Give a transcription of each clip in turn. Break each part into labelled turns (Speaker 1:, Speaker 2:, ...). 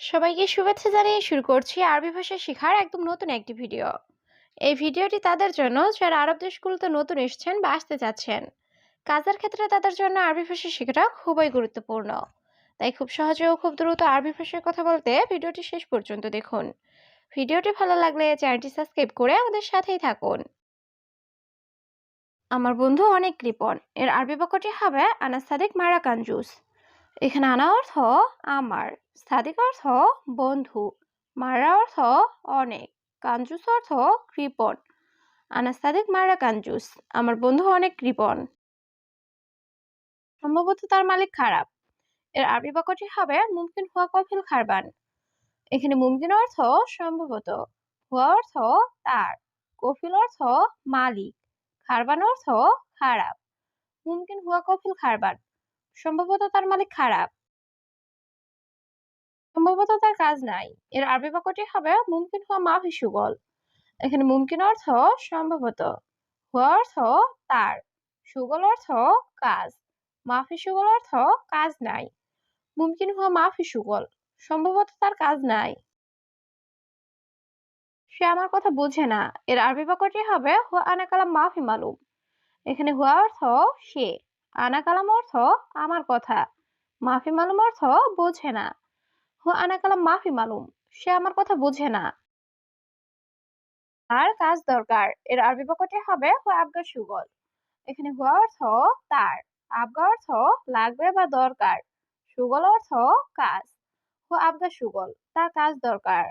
Speaker 1: সবাইকে শুভেচ্ছা জানিয়ে শুরু করছি আরবি ভাষা শেখার একদম নতুন একটি ভিডিও। এই ভিডিওটি তাদের জন্য যারা আরব দেশগুলোতে নতুন এসেছেন বা আসতে যাচ্ছেন। কাজের ক্ষেত্রে তাদের জন্য আরবি ভাষা শেখাটা খুবই গুরুত্বপূর্ণ। তাই খুব সহজে ও খুব দ্রুত আরবি ভাষায় কথা বলতে ভিডিওটি শেষ পর্যন্ত দেখুন। ভিডিওটি ভালো লাগলে চ্যানেলটি সাবস্ক্রাইব করে আমাদের সাথেই থাকুন। আমার বন্ধু অনেক কৃপণ এর আরবি বাক্যটি হবে আনা সাদিক মারা কাঞ্জুস। এখানে আনা অর্থ আমার, সাদিক অর্থ বন্ধু, মারা অর্থ অনেক, কাঞ্জুস অর্থ কৃপণ। আনা সাদিক মারা কাঞ্জুস, আমার বন্ধু অনেক কৃপণ। সম্ভবত তার মালিক খারাপ। এর আরবি বাক্যটি হবে মুমকিন হুয়া কফিল খারবান। এখানে মুমকিন অর্থ সম্ভবত, হুয়া অর্থ তার, কফিল অর্থ মালিক, খারবান অর্থ খারাপ। মুমকিন হুয়া কফিল খারবান, সম্ভবত তার মালিক খারাপ। সম্ভবত তার কাজ নাই। এর আরবি বাক্যটি হবে মুমকিন হুয়া মাফি সুগল। এখানে মুমকিন অর্থ সম্ভবত, হুয়া অর্থ তার, সুগল অর্থ কাজ, মাফি সুগল অর্থ কাজ নাই। মুমকিন হুয়া মাফি সুগল, সম্ভবত তার কাজ নাই। সে আমার কথা বোঝে না। এর আরবি বাক্যটি হবে হুয়া আনা কালাম মাফি মালুম। এখানে হুয়া অর্থ সে, আনা কালাম অর্থ আমার কথা, মাফি মালুম অর্থ বোঝে না। হুয়া আনা কালাম মাফি মালুম, সে আমার কথা বোঝে না। আর কাজ দরকার। এর আরবি বাক্যটি হবে হুয়া আবগা সুগল। এখানে হুয়া অর্থ তার, আবগা অর্থ লাগবে বা দরকার, সুগল অর্থ কাজ। হুয়া আবগা সুগল, তার কাজ দরকার।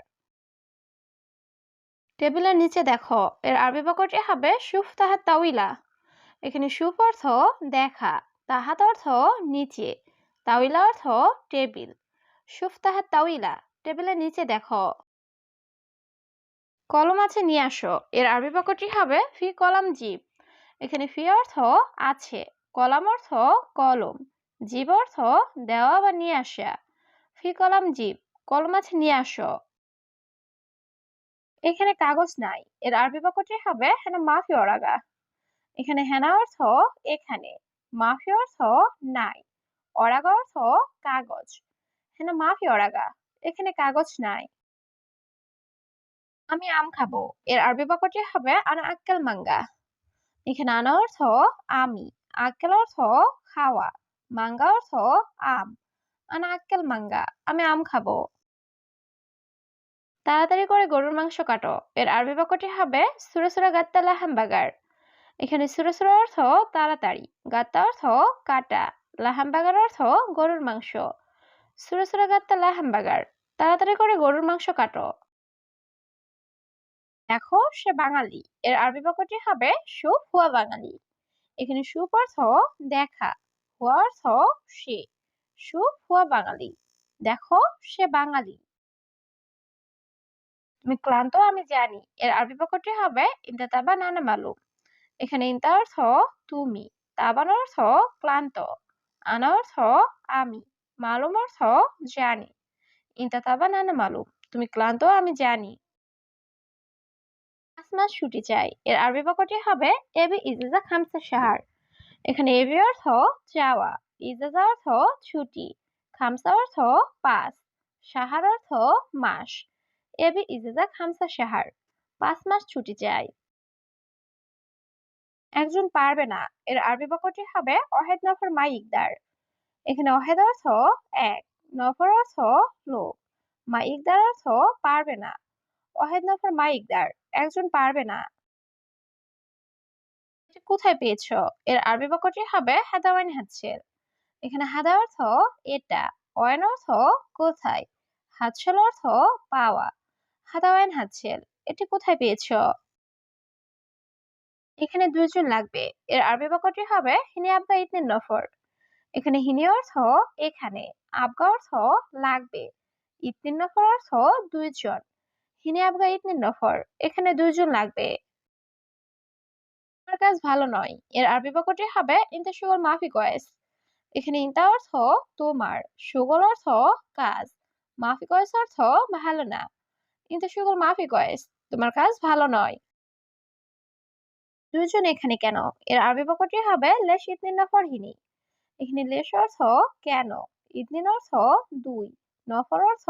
Speaker 1: টেবিলের নিচে দেখো। এর আরবি বাক্যটি হবে সুফ তাহাত তাউইলা। এখানে সুফ অর্থ দেখা, তাহাত অর্থ নিচে, তাউইলা অর্থ টেবিল। সুফ তাহাত তাউইলা, টেবিলের নিচে দেখো। কলম আছে নিয়ে আসো। এর আরবি বাক্যটি হবে ফি কলাম জিব। এখানে ফি অর্থ আছে, কলাম অর্থ কলম, জিব অর্থ দেওয়া বা নিয়ে আসা। ফি কলাম জিব, কলম আছে নিয়ে আসো। এখানে কাগজ নাই। এর আরবি বাক্যটি হবে হেনা মাফি অরাগা। এখানে হেনা অর্থ এখানে, মাফি অর্থ নাই, অরাগা অর্থ কাগজ। হেনা মাফি অরাগা, এখানে কাগজ নাই। আমি আম খাবো। এর আরবি বাক্যটি হবে আনা আক্কেল মাঙ্গা। এখানে আনা অর্থ আমি, আক্কেল অর্থ খাওয়া, মাঙ্গা অর্থ আম। আনা আক্কেল মাঙ্গা, আমি আম খাবো। তাড়াতাড়ি করে গরুর মাংস কাটো। এর আরবি বাক্যটি হবে সুরা সুরা গাত্তালা হামবাগার। এখানে সুরা সুরা অর্থ তাড়াতাড়ি, গাত্তা অর্থ কাটা, লাহামবাগার অর্থ গরুর মাংস। সুরা সুরা গাত্তালা হামবাগার, তাড়াতাড়ি করে গরুর মাংস কাটো। দেখো সে বাঙালি। এর আরবি বাক্যটি হবে সুফ হুয়া বাঙালি। এখানে সুপ অর্থ দেখা, হুয়া অর্থ সে, সুপ হুয়া বাঙালি। দেখো সে বাঙালি। তুমি ক্লান্ত আমি জানি। এর আরবি বাক্যটি হবে ইনতা তাবা নানা মালুম। এখানে ইনতা অর্থ তুমি, তাবান অর্থ ক্লান্ত, আনা অর্থ আমি, মালুম অর্থ জানি। ইনতা তাবা নানা মালুম, তুমি ক্লান্ত আমি জানি। 5 মাস ছুটি চাই। এর আরবি বাক্যটি হবে এবি ইজাজা খামসা শাহর। এখানে এবি অর্থ চাওয়া, ইজাজা অর্থ ছুটি, খামসা অর্থ 5, শাহার অর্থ মাস। এবি ইজাজা খামসা শাহার, 5 মাস ছুটি চাই। একজন পারবে না। এর আরবি বাক্যটি হবে অহেদ নফর মাই ইকদার। এখানে অহেদ অর্থ এক, নফর অর্থ লোক, মাই ইকদার অর্থ পারবে না। অহেদ নফর মাই ইকদার, একজন পারবে না। এটা কোথায় পেয়েছো? এর আরবি বাক্যটি হবে হাদাওয়াইন হাতছেল। এখানে হাদা অর্থ এটা, ওয়াইন অর্থ কোথায়, হাতছেল অর্থ পাওয়া। হাদা ওয়াইন হাতছেল, এটি কোথায় পেয়েছো? এখানে দুইজন লাগবে। এর আরবি বাক্যটি হবে হিনি আবগা ইতনে নফর। এখানে হিনি অর্থ এখানে, আবগা অর্থ লাগবে, ইতনে নফর অর্থ দুইজন। হিনি আবগা ইতনে নফর, এখানে দুইজন লাগবে। তোমার কাজ ভালো নয়। এর আরবি বাক্যটি হবে ইনতা শুগল মাফি কয়েস। এখানে ইনতা অর্থ তোমার, সুগল অর্থ কাজ, মাফি কয়েস অর্থ ভালো না। ইনতা শুগল মাফি কয়েস, তোমার কাজ ভালো নয়। দুইজন এখানে কেন? এর আরবি বাক্যটি হবে লেশ ইতনিন নফর হিনি। এখানে লেশ অর্থ কেন, ইতনিন অর্থ দুই, নফর অর্থ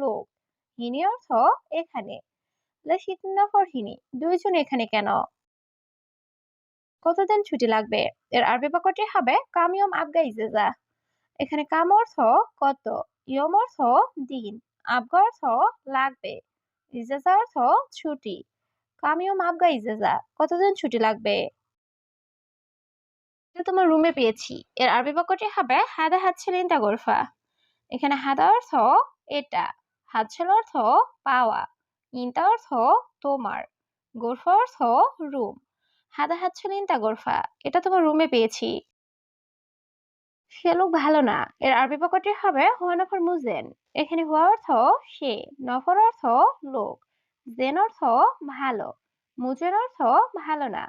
Speaker 1: লোক, হিনি অর্থ এখানে। লেশিতিন নফর হিনি, দুইজন এখানে কেন? কতদিন ছুটি লাগবে? এর আরবি বাক্যটি হবে কাম ইয়ম আবগা ইজেজা। এখানে কাম অর্থ কত, ইয়ম অর্থ দিন, আবগা অর্থ লাগবে, ইজেজা অর্থ ছুটি। কাম ইয়ম আবগা ইজেজা, কতদিন ছুটি লাগবে? এটা তোমার রুমে পেয়েছি। এর আরবি বাক্যটি হবে হাদা হাতছেলিন তা গোরফা। এখানে হাদা অর্থ এটা, হাতছেল অর্থ পাওয়া, ইনতা অর্থ তোমার, গোরফা অর্থ রুম। হাদা হাতছেলিন তা গোরফা, এটা তোমার রুমে পেয়েছি। সে লোক ভালো না। এর আরবি বাক্যটি হবে হুয়া নফর মুজেন। এখানে হুয়া অর্থ সে, নফর অর্থ লোক, জেন অর্থ ভালো, মুজেন অর্থ ভালো না।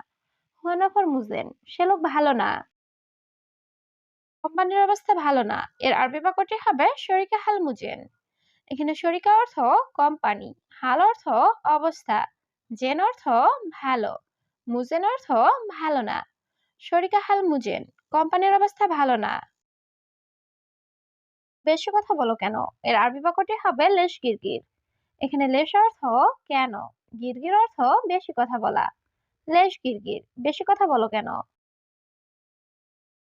Speaker 1: হুয়া নফর মুজেন, সে লোক ভালো না। কোম্পানির অবস্থা ভালো না। এর আরবি বাক্যটি হবে শরিকা হাল মুজেন। এখানে শরিকা অর্থ কোম্পানি, হাল অর্থ অবস্থা, জেন অর্থ ভালো, মুজেন অর্থ ভালো না। শরিকা হাল মুজেন, কোম্পানির অবস্থা ভালো না। বেশি কথা বলো কেন? এর আরবি বাক্যটি হবে লেশ গিরগির। এখানে লেশ অর্থ কেন, গিরগির অর্থ বেশি কথা বলা। লেশ গিরগির, বেশি কথা বলো কেন?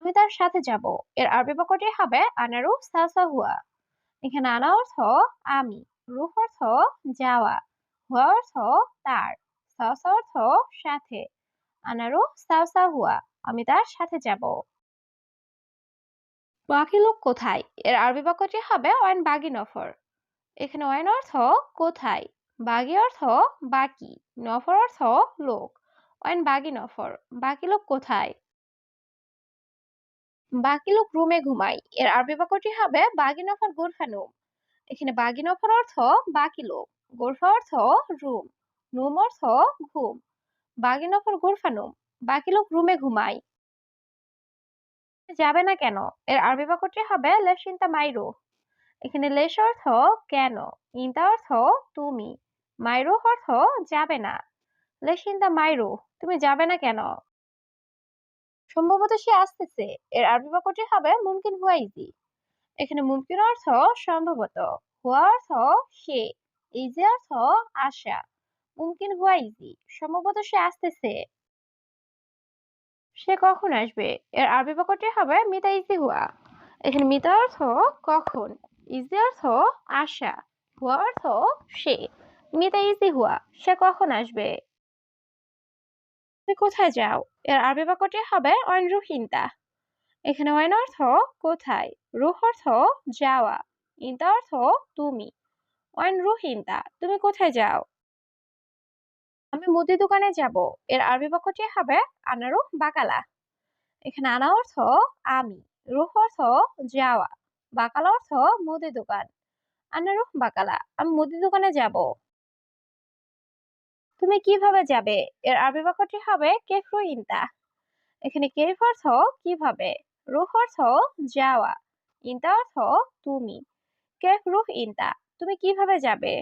Speaker 1: আমি তার সাথে যাব। এর আরবি বাক্যটি হবে আনারু সাওসা হুয়া। এখানে আনা অর্থ আমি, রুহ অর্থ যাওয়া, হুয়া অর্থ তার, সাওসা অর্থ সাথে। আনারু সাওসা হুয়া, আমি তার সাথে যাব। বাকি লোক কোথায়? এর আরবি বাক্যটি হবে ওয়ান বাগি নফর। এখানে ওয়াইন অর্থ কোথায়, বাগি অর্থ বাকি, নফর অর্থ লোক। ওয়াইন বাগি নফর, বাকি লোক কোথায়? বাকি লোক রুমে ঘুমায়। এর আরবি বাক্যটি হবে বাগি নফর গুরফানুম। এখানে বাগি নফর অর্থ বাকি লোক, গোরফা অর্থ রুম, নুম অর্থ ঘুম। বাগি নফর গুরফানুম, বাকি লোক রুমে ঘুমায়। যাবে না কেন? এর আরবি বাক্যটি হবে লেশিন্তা মাইরো। এখানে লেশ অর্থ কেন, ইনতা অর্থ তুমি, মাইরো অর্থ যাবে না। লেশিন্দা মাইরো, তুমি যাবে না কেন? সম্ভবত সে আসতেছে। এর আরবি বাক্যটি হবে মুমকিন হুয়া ইজি। এখানে মুমকিন অর্থ সম্ভবত, হুয়া অর্থ সে, ইজি অর্থ আশা। মুমকিন হুয়া ইজি, সম্ভবত সে আসতেছে। সে কখন আসবে? এর আরবি বাক্যটি হবে মিতা ইজি হুয়া। এখানে মিতা অর্থ কখন, ইজি অর্থ আশা, হুয়া অর্থ সে। মিতা ইজি হুয়া, সে কখন আসবে? তুমি কোথায় যাও? এর আরবি বাক্যটি হবে অন রুহিনতা। এখানে ওয়াইন অর্থ কোথায়, রুহ অর্থ যাওয়া, ইনতা অর্থ তুমি। ওয়াইন রুহিনতা, তুমি কোথায় যাও? আমি মুদি দোকানে যাব। এর আরবি বাক্যটি হবে আনারু বাকালা। এখানে আনা অর্থ আমি, রুহ অর্থ যাওয়া, বাকালা অর্থ মুদি দোকান। আনারু বাকালা, আমি মুদি দোকানে যাব। তুমি কিভাবে যাবে? এর আরবি বাক্যটি হবে কেফরু ইনতা। এখানে কেফ অর্থ কিভাবে, রুহ অর্থ যাওয়া, ইনতা অর্থ তুমি। কেফ রুহ ইনতা, তুমি কিভাবে যাবে?